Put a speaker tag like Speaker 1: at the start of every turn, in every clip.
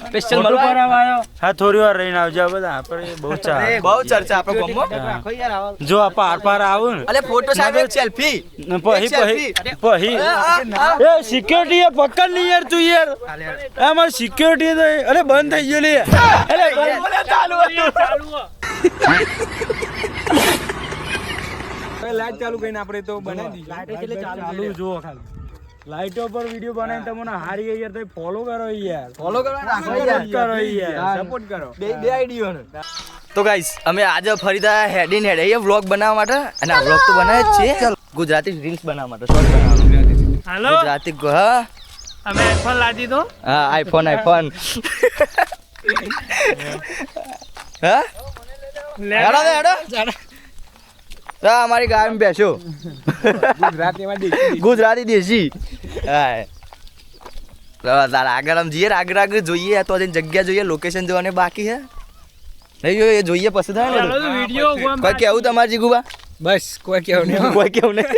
Speaker 1: Special મળવા આવ્યો.
Speaker 2: હા થોડી વાર રહીને આવજો બધા આપણે બહુ
Speaker 1: ચર્ચા આપણે ગમો
Speaker 2: જો આ પાર આવું
Speaker 1: અલે ફોટો સાહેબ એક સેલ્ફી
Speaker 2: ને પછી એ સિક્યોરિટી એ પકડ ની યાર તું યાર અમાર સિક્યોરિટી તો અરે બંધ થઈ ગયો લે અરે
Speaker 1: ચાલુ
Speaker 3: લાઈટ ચાલુ કરીને આપણે તો બનાવી દીધી.
Speaker 2: ચાલુ જુઓ ખાલી લાઈટો પર વિડિયો બનાવીને તમને હારી યાર તમે ફોલો કરો યાર
Speaker 1: ફોલો કરો
Speaker 2: યાર
Speaker 3: સપોર્ટ કરો.
Speaker 1: બે આઈડીઓ તો ગાઈસ અમે આજે ફરીથી હેડ વ્લોગ બનાવવા માટે અને આ વ્લોગ તો બનાવે જ છે ગુજરાતી રીલ્સ બનાવવા માટે શોર્ટ બનાવવા.
Speaker 2: હાલો
Speaker 1: ગુજરાતી હા
Speaker 2: અમે આઈફોન લાદી દો
Speaker 1: હા આઈફોન હા હેડો અમારી ગાય બેસો ગુજરાતી દેશી હા આગળ આમ જઈએ આગળ જોઈએ તો જગ્યા જોઈએ લોકેશન જોવાને બાકી હે નહીં એ જોઈએ પછી થાય ને કોઈ કેવું તમારે જીગુબા
Speaker 3: બસ કોઈ કેવું નહીં.
Speaker 1: કોઈ કેવું નહીં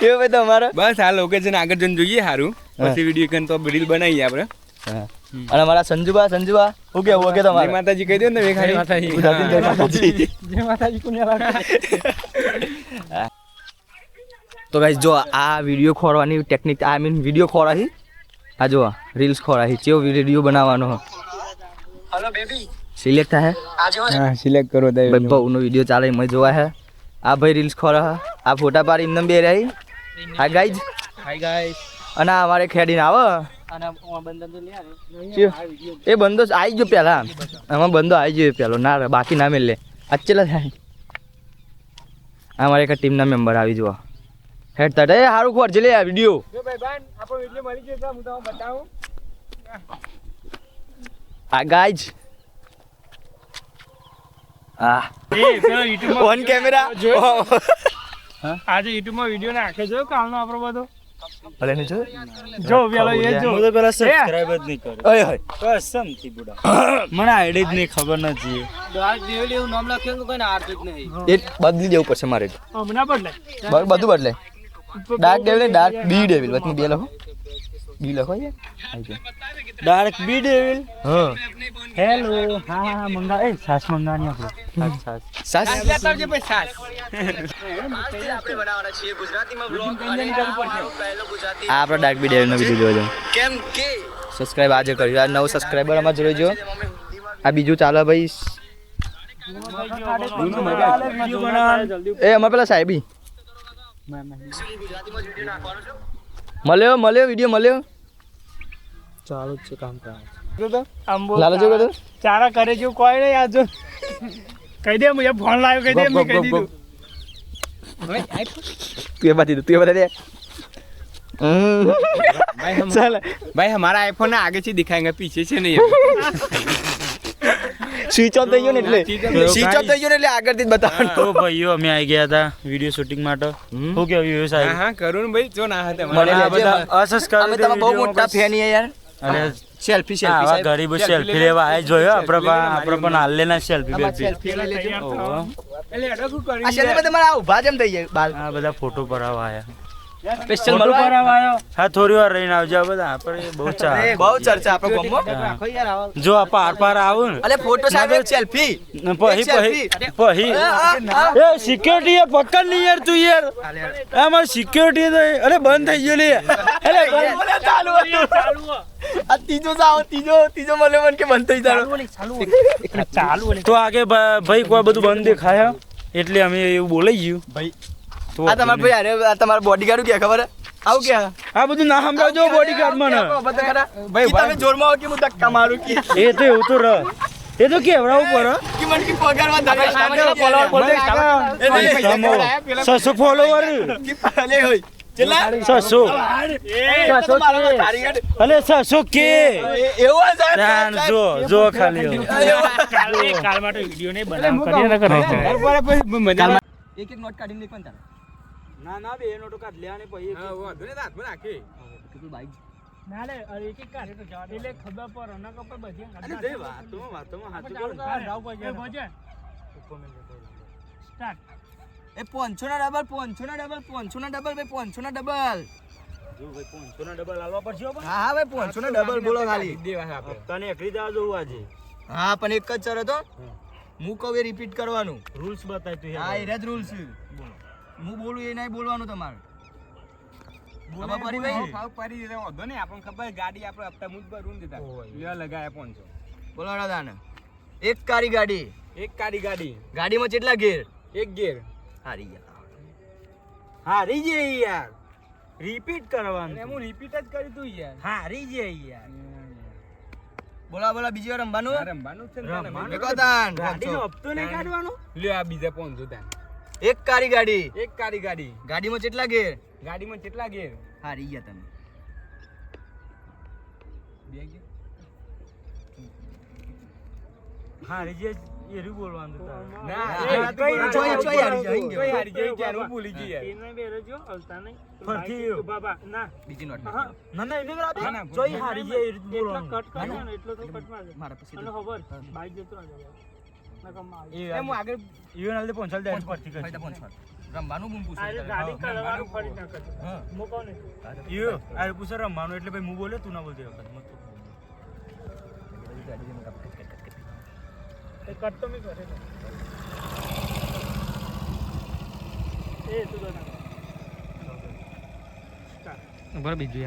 Speaker 1: એવું ભાઈ તમારે
Speaker 3: બસ આ લોકેશન આગળ જઈને જોઈએ સારું પછી વિડીયો કરીને તો રીલ બનાવીએ આપણે.
Speaker 1: અને અમારા સંજુબા શું કેવું કે
Speaker 3: જય
Speaker 1: તમારે
Speaker 3: માતાજી કહી દો ને ખાલી
Speaker 1: ગુજરાતી જય માતાજી.
Speaker 3: જય માતાજી પુણ્ય.
Speaker 1: તો ગાઈસ જો આ વિડીયો ખોરવાની ટેકનિક વિડીયો ખોરાહી આ જો રીલ્સ ખોરાહી કેવો વિડીયો બનાવવાનો હેલો બેબી સિલેક્ટ થાય
Speaker 3: હા સિલેક્ટ કરો દે
Speaker 1: ભાઈ બહુનો વિડીયો ચાલે મેં જોવા હે આ ભાઈ રીલ્સ ખોરા આ ફોટા પાડી એમને બે રહી હા ગાઈઝ અને આ અમારે ખેડીને આવે એ બંદો આવી ગયો પેલા આમાં બંદો આવી ગયો પેલો ના બાકી ના મેલે અચેલા થાય અમારે એક ટીમના મેમ્બર આવી જુઓ હેડ તટ એ સારું ખોર છે લે આ વિડીયો
Speaker 3: જો ભાઈ બાન આપણો વિડીયો મળી ગયો હું તમને બતાવું.
Speaker 1: આ ગાઈઝ ઓન કેમેરા
Speaker 2: આજે યુટ્યુબ માં વિડીયો નાખે જો કાલનો આપણો બધો
Speaker 1: ભલે ને જો
Speaker 2: જો પેલો એ જો હું તો પેલા સબસ્ક્રાઇબ જ નહીં કર્યો
Speaker 1: ઓય હોય
Speaker 2: કસમ થી બુડા મને આઈડી જ નહીં ખબર નથી
Speaker 1: એ બદલી દેવું પડશે મારે
Speaker 2: હમણાં બદલાય
Speaker 1: બધું બદલાય ડાર્ક ડેવિલ ડાર્ક બી ડેવિલ વચમાં બે લખો બી લખો
Speaker 2: ડાર્ક બી ડેવિલ
Speaker 1: હા
Speaker 2: હેલો હા મંગા એ સાસ મંગાની આપણે સાસ
Speaker 1: સાસ
Speaker 3: કરજે ભાઈ સાસ.
Speaker 1: આ આપણે ડાર્ક બી ડેવિલ નો વિડીયો જોજો કેમ કે સબસ્ક્રાઇબ આજે કર્યો આ નવો સબસ્ક્રાઇબર અમાર જોઈ જો આ બીજું ચાલે ભાઈ એ અમાર પેલા સાહેબી મળ્યો વિડીયો મળ્યો
Speaker 2: ચાલુ જ છે કામ
Speaker 1: લાલો જો કર
Speaker 2: ચારા કરે જેવું કોઈ નહીં આ જો કહી દે મુજે ફોન લાવ્યો કહી દે મેં કહી દીધું
Speaker 1: તું એ બતા દે
Speaker 3: चल भाई हमारा आईफोन ना आगे से दिखाएंगे पीछे से नहीं
Speaker 1: સ્વિચ ઓફ થઈ ગયો ને એટલે સ્વિચ ઓફ થઈ ગયો ને એટલે આગળથી જ બતાવવાનું
Speaker 2: તો ભાઈઓ અમે આવી ગયા હતા વિડિયો શૂટિંગ માટે શું કેવું વ્યૂ સાહેબ
Speaker 3: हाँ करुण भाई जो ना है
Speaker 1: મને
Speaker 2: આ બધા અસબસ્ક્રાઇબ
Speaker 1: અમે તમે બહુ મોટા ફેન છીએ યાર
Speaker 2: અને
Speaker 1: સેલ્ફી
Speaker 2: આવા
Speaker 1: સેલ્ફી
Speaker 2: ગરીબ સેલ્ફી લેવા આય જોયો આપણે પણ હાલ લેના સેલ્ફી બેલ્ફી
Speaker 1: સેલ્ફી લઈ લેજો
Speaker 2: ઓહો.
Speaker 3: એટલે અડો શું કરી
Speaker 1: આ સેલ્ફી તમારા ઊભા જેમ થઈ જાય બાલ
Speaker 2: આ બધા ફોટો પડાવવા આયા
Speaker 1: સ્પેશિયલ
Speaker 2: ફોટો
Speaker 1: મળવા
Speaker 2: પડાવવા આયો હા થોડી વાર રહીને આવજો બધા આપણે બહુ
Speaker 1: બહુ ચર્ચા આપણે ગમો
Speaker 2: જો આ પાર આવું ને
Speaker 1: અલે ફોટો સાહેબ એક સેલ્ફી
Speaker 2: ને પછી એ સિક્યોરિટી એ પકડ ની યાર તું યાર અમાર સિક્યોરિટી તો અરે બંધ થઈ ગયો લે અરે
Speaker 1: ચાલુ આ ત્રીજો મળે મને કે બંધ થઈ
Speaker 2: ચાલુ તો આગે ભાઈ કોઈ બધું બંધ દેખાય એટલે અમે એવું બોલાઈ ગયું
Speaker 1: ભાઈ આ તમાર ભાઈ અરે આ તમાર બોડીગાર્ડ કે ખબર આવું કે
Speaker 2: આ બધું ના સમજાવજો બોડીગાર્ડ મને
Speaker 1: ભાઈ તમે જોરમાં આવો કે હું ધક્કા મારું કે
Speaker 2: એ તો એવું તો રહ એ તો કેવડા ઉપર
Speaker 1: કે મને કે પગારમાં ધક્કા
Speaker 2: ફોલોવર 600 ફોલોવર
Speaker 1: કે ભલે હોય ચલા
Speaker 2: 600 અલે 600 કે
Speaker 1: એવું
Speaker 2: જો ખાલી
Speaker 1: કાલ
Speaker 2: માટે વિડિયો નહીં બનાવ કરીએ ને કરે
Speaker 1: એક નોટ કાઢીને લેખવાનું તારે
Speaker 2: ના બે નોટો કાઢ લે અને પછી
Speaker 3: हाँ वो धुने दांत में नाखी
Speaker 1: કેટલું બાઈક
Speaker 2: ના લે એક કાઢે તો જવા દે એટલે ખબર પર અના કપર બધી
Speaker 3: अरे दे वातों हाथ
Speaker 2: ચાલુ કર રાવ પર ભજે સ્ટાર્ટ
Speaker 1: એ 500 ના ડબલ 500 ના ડબલ 500 ના ડબલ ભાઈ 500 ના ડબલ
Speaker 2: જો ભાઈ 500 ના ડબલ આલવા પડશે હો પણ.
Speaker 1: હા હા ભાઈ 500 ને ડબલ બોલો ખાલી.
Speaker 3: દેવા આપણે
Speaker 2: તને એકલી જવા જોવું આજે.
Speaker 1: હા પણ એક જ શરત હો, હું કહું એ રિપીટ કરવાનું.
Speaker 2: રૂલ્સ બતાય તું
Speaker 1: હા એ જ રૂલ્સ છે. હું બોલું એ નહીં બોલવાનું તમારે. ખબર પડી ભાઈ?
Speaker 3: ભાવ પડી દીધો વાંધો નહીં આપણને ખબર ગાડી આપણે હપ્તા મુજ ભरून દીધા લેવા લગાયા 500
Speaker 1: બોલો દાદા. એક કારી ગાડી,
Speaker 3: એક ગાડી
Speaker 1: ગાડીમાં કેટલા ગેર?
Speaker 3: એક ગેર
Speaker 1: હારી ગયા.
Speaker 2: હારી જઈએ યાર. રિપીટ કરવાનું.
Speaker 3: હું રિપીટ જ કરી તું યાર
Speaker 2: હારી જઈએ યાર.
Speaker 1: બોલા બોલા બીજી વાર રમવાનું.
Speaker 3: રમવાનું છે ને
Speaker 2: રમવાનું.
Speaker 1: મેકો દાન.
Speaker 2: ગાડીનો હપ્તો નહીં કાઢવાનો.
Speaker 3: લે આ બીજા 500 તાન
Speaker 1: એક કારી ગાડી,
Speaker 3: એક ગાડી
Speaker 1: ગાડીમાં કેટલા ગેર?
Speaker 3: ગાડીમાં કેટલા ગેર
Speaker 1: હારી ગયા તમે.
Speaker 3: બે ગેર
Speaker 2: હારી જઈએ એરું બોલવાનું તારે.
Speaker 3: ના
Speaker 1: હા,
Speaker 3: એ
Speaker 1: હા,
Speaker 3: કઈ
Speaker 1: તો
Speaker 3: ચોય
Speaker 1: ચોય હારી જાય.
Speaker 3: ચોય હારી જાય ક્યાં હું ભૂલી ગઈ યાર
Speaker 2: ફરથી એવું.
Speaker 1: બીજી નોટ
Speaker 2: ના ના એને
Speaker 3: ના,
Speaker 2: બરાબર
Speaker 3: ના,
Speaker 2: ચોય હારી જાય એ રીતે બોલવાનું.
Speaker 1: મારા પછી
Speaker 3: એ હું આગળ
Speaker 2: ઈવન હાલ દે 500 દે પરથી કર.
Speaker 1: રમવાનું હું પૂછું. હા.
Speaker 2: ઈયો આ પૂછે રમવાનું એટલે ભાઈ હું બોલ્યો તું ના બોલતી વખત મત.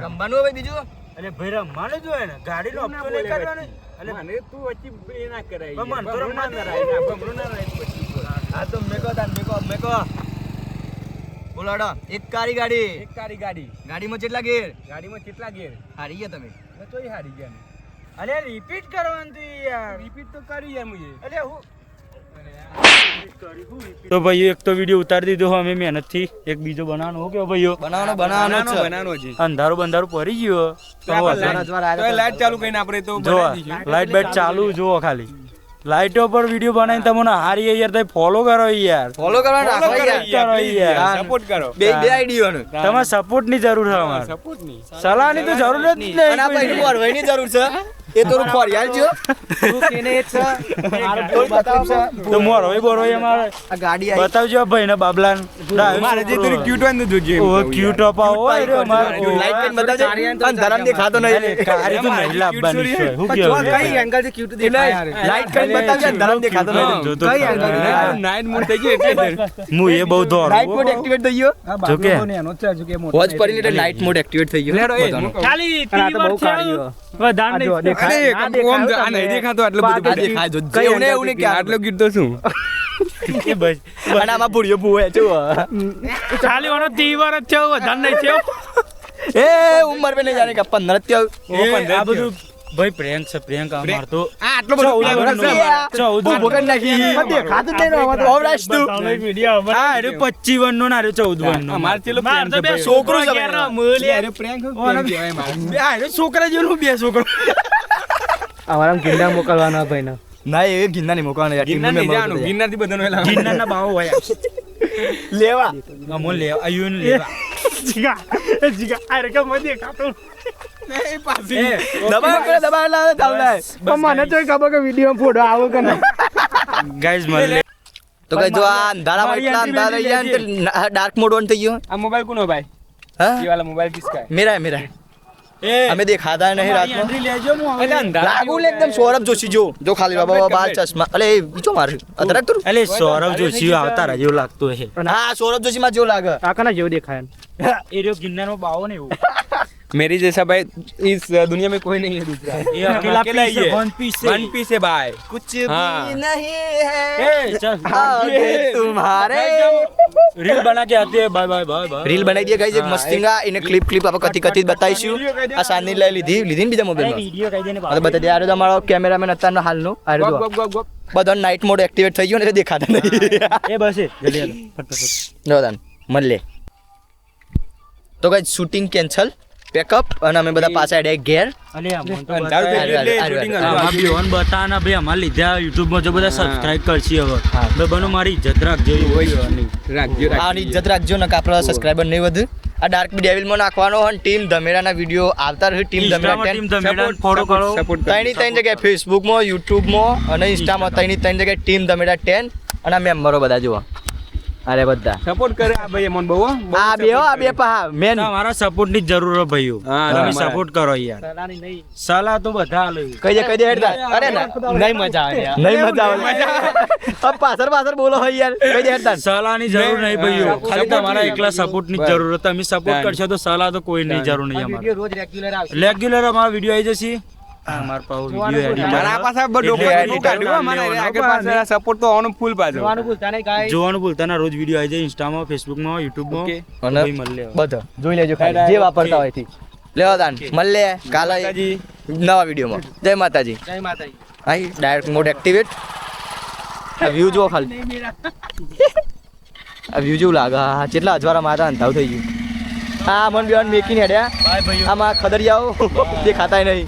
Speaker 1: રમવાનું હવે બીજું.
Speaker 2: અરે ભાઈ રમવાનું જ હોય ને ગાડીનો હપ્તો નહીં કાઢવાનો.
Speaker 3: અલે મને તું વચ્ચે એ ના કરાય
Speaker 2: પણ મને તો
Speaker 3: ભમરો ના
Speaker 2: રમવા
Speaker 3: કરાય ના ભમરો ના રાય પછી
Speaker 1: હા તો મેકો દાન મેકો. બોલાડો. એક કારી ગાડી,
Speaker 3: એક ગાડી
Speaker 1: ગાડીમાં કેટલા ગેર?
Speaker 3: ગાડીમાં કેટલા ગેર
Speaker 1: હારી ગયા તમે.
Speaker 3: તોય હારી ગયા ને
Speaker 2: અરે રિપીટ કરવાનું તું યાર.
Speaker 3: રિપીટ તો કરી યાર મુજે
Speaker 2: અરે હું તો ભાઈ એક તો વિડિયો ઉતારી દીધો અમે મહેનતથી. એક બીજો બનાવવાનો હો કે ભાઈઓ
Speaker 1: બનાવવાનો જ છે.
Speaker 3: બનાવવાનો છે
Speaker 2: અંધારું બંધારું પડી ગયું
Speaker 3: તો લાઈટ ચાલુ કરીને આપણે તો
Speaker 2: જો
Speaker 3: બનાવી દઈશું
Speaker 2: લાઈટ બાઈટ ચાલુ જુઓ ખાલી લાઈટો પર વિડિયો બનાવીને તમને હારી યાર તમે ફોલો કરો યાર.
Speaker 1: ફોલો કરવાનું રાખો યાર.
Speaker 2: કરો યાર.
Speaker 3: સપોર્ટ કરો
Speaker 1: બે આઈડીઓનું.
Speaker 2: તમારે સપોર્ટ ની જરૂર છે અમારે.
Speaker 3: સપોર્ટ ની
Speaker 2: સલાહની તો જરૂર જ
Speaker 1: અને આ ભાઈ
Speaker 2: નહીં.
Speaker 1: મોરવાઈની જરૂર છે. એ તો ફોરિયાલ છો. તું કેને એ છે. થોડી બતાવ છે.
Speaker 2: તો મોર હોય બોર હોય અમારે
Speaker 1: આ ગાડી આવી.
Speaker 2: બતાવજો આ ભાઈને બાબલાન
Speaker 3: મારે જે થોડી ક્યુટ હોય ને જોજે
Speaker 2: ઓ ક્યુટ અપાવો હોય રે અમારે.
Speaker 1: લાઈટ કરીને બતાવજે. અને ધરમ દેખાતો નહીં.
Speaker 2: કારી તો નહીં લાવવાની છે. હું કેવું
Speaker 1: કઈ એંગલ થી ક્યુટ દેખાય યાર. લાઈટ કરીને બતાવજે. અને ધરમ દેખાતો નહીં. કઈ એંગલ
Speaker 3: નાઈટ મોડ થઈ ગયો એટલે
Speaker 2: હું એ બહુ દોડ
Speaker 1: નાઇટ મોડ એક્ટિવેટ થઈ ગયો.
Speaker 2: જો કે
Speaker 1: વોચ પડીને એટલે નાઇટ મોડ એક્ટિવેટ થઈ ગયો.
Speaker 2: ખાલી 3 વાર વધાર નહીં
Speaker 3: અરે ઓમ આ નહીં દેખાતો આટલું બધું
Speaker 1: આ દેખાય જો. એવું ને કે
Speaker 3: આટલો ગીત તો શું
Speaker 2: એ બસ
Speaker 1: અને આમાં ભૂળ્યો ભૂવે જો.
Speaker 2: ખાલી ઓનો 3 વાર જ છે વધાર નહીં છે.
Speaker 1: એ ઉંમર पे नहीं जाने का 15 ત્યાં
Speaker 2: આ બધું ભાઈ પ્રેન્ક છે પ્રેન્ક અમાર તો
Speaker 3: આ આટલો બધો
Speaker 1: હું ભોગન નાખી. દેખાતું જ નહીં ને આમાં તો ઓવરાશ તું.
Speaker 2: હા અરે 25 નો ના રે 14 નો
Speaker 3: અમાર ચેલો
Speaker 2: માર તો બે
Speaker 1: છોકરો છે
Speaker 2: છોકરો
Speaker 1: ભાઈ.
Speaker 3: અરે પ્રેન્ક કહેવાય મારે
Speaker 2: આ છોકરા જેવું બે છોકરો
Speaker 4: અમારા ગીંડા મોકલવાના ભાઈ ને
Speaker 1: ના એ ગિન્ના નહીં મૂકવાનો યાર.
Speaker 3: ગિરનાર
Speaker 1: ટીમનું
Speaker 3: નહીં
Speaker 1: member
Speaker 3: જવાનું
Speaker 1: બધા.
Speaker 3: ગિરનારથી બધાનો એલા
Speaker 2: ગિન્નારના બાવો હોય
Speaker 1: લેવા.
Speaker 2: અમો લે આયુન લેવા જીગા અરે કે મજે ખાતો
Speaker 1: દબાણ કરે દબાણ લાવે ચાલે.
Speaker 4: મને તો ખબર કે વિડીયો ફોટો આવો કે નહીં.
Speaker 2: ગાઈસ મને
Speaker 1: તો કઈ જો આ અંધારામાં એટલા અંધારા રહી ગયા ને ડાર્ક મોડ ઓન થઈ ગયો.
Speaker 3: આ મોબાઈલ કોનો ભાઈ
Speaker 1: હા
Speaker 3: ये वाला मोबाइल किसका है
Speaker 1: मेरा है मेरा है. हमें दिखाता नहीं रात में.
Speaker 2: એન્ટ્રી લેજો હું
Speaker 3: अरे अंधारा
Speaker 1: लागू ले एकदम सौरभ जोशी जो जो खाली बाबा बाल चश्मा अरे बीचो मार अदरक तो
Speaker 2: એટલે સૌરભ જોશી આવતા જેવું લાગતું હશે
Speaker 1: हाँ सौरभ जोशी માં જેવો લાગે.
Speaker 4: આ કના જેવું દેખાય
Speaker 2: એ રહ્યો ગિરનારનો બાવો ને એવું
Speaker 3: मेरी जैसा भाई इस दुनिया में कोई नहीं है दूसरा
Speaker 2: એ અકેલા
Speaker 3: अकेला ही है
Speaker 2: વન પીસ
Speaker 3: वन पीस है भाई
Speaker 1: कुछ
Speaker 3: हाँ.
Speaker 1: भी नहीं है
Speaker 2: એ ચાલ
Speaker 1: आगे तुम्हारे.
Speaker 2: રીલ બના કે આતે bye bye bye bye
Speaker 1: reel બનાવી દે ગાઈસ એક મસ્તીંગા એને ક્લિપ આપણે કતી કતી બતાવીશું. આ સાની લઈ લીધી ને બીજા મોબાઈલ માં.
Speaker 2: વિડિયો કહી દેને
Speaker 1: હવે બતા દે આ તમારો કેમેરામેન અત્યારનો હાલનો આ
Speaker 3: गप
Speaker 1: રહ્યો.
Speaker 3: गप गप गप
Speaker 1: બધો નાઇટ મોડ એક્ટિવેટ થઈ ગયો ને એટલે દેખાતા નહીં.
Speaker 2: એ બસ એ જલ્દી હાલો ફટફટ
Speaker 1: જોદાન મળે તો ગાઈસ શૂટિંગ કેન્સલ પેકઅપ અને અમે બધા પાછા એડે ઘેર.
Speaker 2: અલે આ મન તો
Speaker 3: અંધારું થઈ ગયું એટલે
Speaker 1: હારું,
Speaker 3: shooting
Speaker 1: હારું.
Speaker 2: આમાં બીઓન બતાના ભાઈ અમાર લીધા YouTube માં જો બધા સબસ્ક્રાઇબ કરશી હવે બે બનો મારી ઇજ્જત રાખજો
Speaker 3: રાખજો
Speaker 1: આની ઇજ્જત રાખજો ને આપણા સબસ્ક્રાઇબર નહીં વધે. આ ડાર્ક ડેવિલ માં નાખવાનો અને ટીમ ધમેરાના વિડિયો આવતા રહે. ટીમ ધમેરા
Speaker 2: ટીમ ધમેડા ફોલો કરો
Speaker 3: સપોર્ટ
Speaker 1: ત્રણ જગ્યાએ ફેસબુક માં યુટ્યુબ માં અને ઇન્સ્ટા માં ત્રણ જગ્યાએ ટીમ ધમેરા 10 અને આ મેમ્બરો બધા જોવા અરે બધા
Speaker 3: સપોર્ટ કરે આ ભાઈ અમને બહુ
Speaker 1: આ બે હો, આ બે પા મેન
Speaker 2: તમારા સપોર્ટ ની જરૂર છે ભાઈઓ
Speaker 3: હા,
Speaker 2: તમે
Speaker 3: તમારા.
Speaker 2: સપોર્ટ કરો યાર સલાહ તો બધા આલે
Speaker 1: કઈ દે હેડતા અરે ના
Speaker 4: નહીં મજા આવે યાર.
Speaker 1: નહીં મજા આવે अब પાછળ બોલો હોય યાર કઈ દે હેડતા
Speaker 2: સલાહ ની જરૂર નહીં ભાઈઓ ખાલી તમારા એકલા સપોર્ટ ની જરૂર છે તમે સપોર્ટ કરશો તો સલાહ તો કોઈ નહીં જરૂર નહીં અમારે
Speaker 4: રોજ રેગ્યુલર આવશે.
Speaker 2: રેગ્યુલર અમારો વિડિયો આવી જશે અમાર પાઉ વિડિયો એડિટ
Speaker 3: મારા પાસે બધું
Speaker 1: એટલે
Speaker 3: ડોક્યુમેન્ટ કાઢ્યું અમારે આગળ પાછળ સપોર્ટ તો આવવાનું ફૂલ પાછળ
Speaker 4: જોવાનું ભૂલતા નહીં ગાય.
Speaker 2: જોવાનું ભૂલતા ના રોજ વિડિયો આવી જાય ઇન્સ્ટામાં ફેસબુકમાં યુટ્યુબમાં
Speaker 3: Okay.
Speaker 1: અને
Speaker 2: ભાઈ મળી લેવા.
Speaker 1: બધા જોઈ લેજો ખાલી જે વાપરતા હોય થી લેવા દાન મળે કાલે
Speaker 3: માતાજી.
Speaker 1: નવા વિડીયોમાં જય માતાજી
Speaker 4: જય માતાજી.
Speaker 1: આઈ ડાયરેક્ટ મોડ એક્ટિવેટ આ વ્યૂ જો ખાલી આ વ્યૂ જેવું લાગે હા કેટલા અજવાળા મારા અંધાવ થઈ ગયું હા મન બેન મેકીને હેડ્યા
Speaker 2: બાય ભાઈઓ
Speaker 1: આમાં ખદરિયાઓ દેખાતાય નહીં